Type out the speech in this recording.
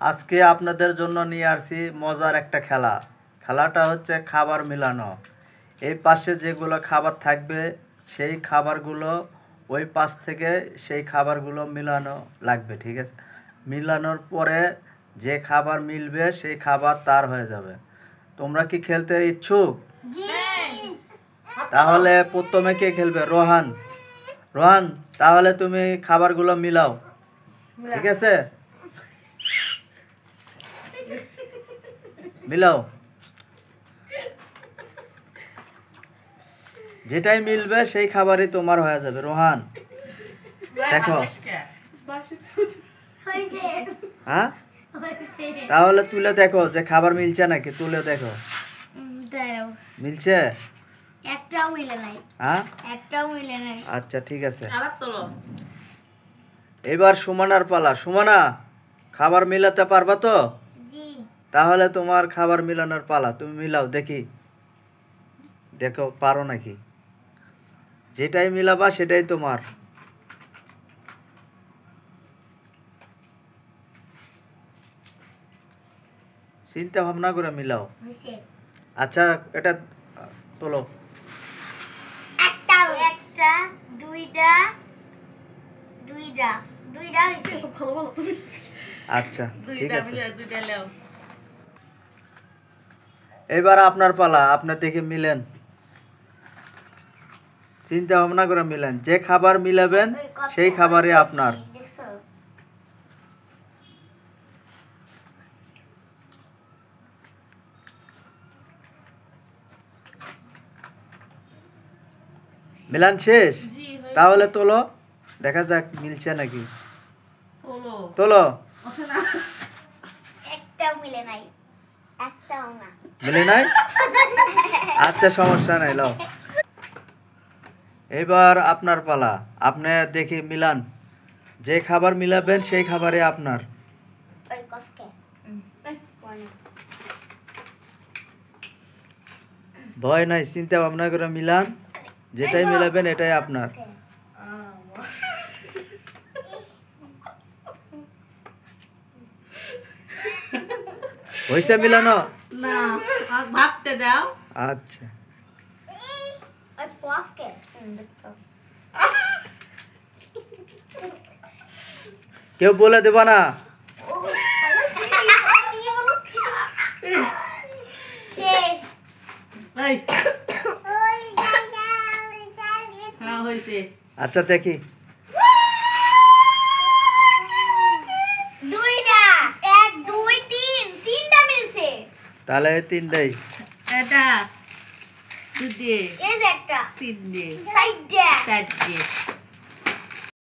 আজকে আপনাদের জন্য নিয়ে আসছি মজার একটা খেলা। খেলাটা হচ্ছে খাবার মিলানো। এই পাশে যেগুলো খাবার থাকবে সেই খাবারগুলো ওই পাশ থেকে সেই খাবারগুলো মিলানো লাগবে, ঠিক আছে? মিলানোর পরে যে খাবার মিলবে সেই খাবার তার হয়ে যাবে। তোমরা কি খেলতে ইচ্ছুক? তাহলে প্রথমে কে খেলবে? রোহান। রোহান, তাহলে তুমি খাবারগুলো মিলাও, ঠিক আছে? মিলাও, যেটাই মিলবে সেই খাবারই তোমার হয়ে যাবে। রোহান দেখো, হ্যাঁ তাহলে তুলে দেখো যে খাবার মিলছে নাকি, তুলে দেখো। মিলছে? একটাও মিলে নাই। হ্যাঁ, একটাও মিলে নাই। আচ্ছা ঠিক আছে। এবার সুমনার পালা। সুমনা, খাবার মিলাতে পারবা তো? জি। তাহলে তোমার খাবার মিলানোর পালা, তুমি মিলাও দেখি, দেখো পারো নাকি। যেটাই মিলাবা সেটাই তোমার। চিন্তা ভাবনা করে মিলাও। আচ্ছা এটা তোলো। একটা দুইটা হইছে। আচ্ছা ঠিক আছে। এবার আপনার পালা, আপনি দেখে মিলেন, চিন্তা ভাবনা করে মিলেন। যে খাবার মিলাবেন সেই খাবারই আপনার। মিলান শেষ? তাহলে তোলো, দেখা যাক মিলছে নাকি। তোলো। একটাও মিলে নাই। একটাও না। মিলে নাই? আচ্ছা সমস্যা নাই, লও। এবার আপনার পালা, আপনি দেখি মিলান। যে খাবার মিলাবেন সেই খাবারই আপনার। ভয় নাই, চিন্তা ভাবনা করে মিলান। যেটাই মিলাবেন এটাই আপনার। হইছে মিলানো? না, ভাবতে দাও। আচ্ছা কেউ বলে দেবা না? আচ্ছা দেখি। তাহলে তিনটাই। এটা দুই, এই যে একটা তিন, সাইডে চারটে।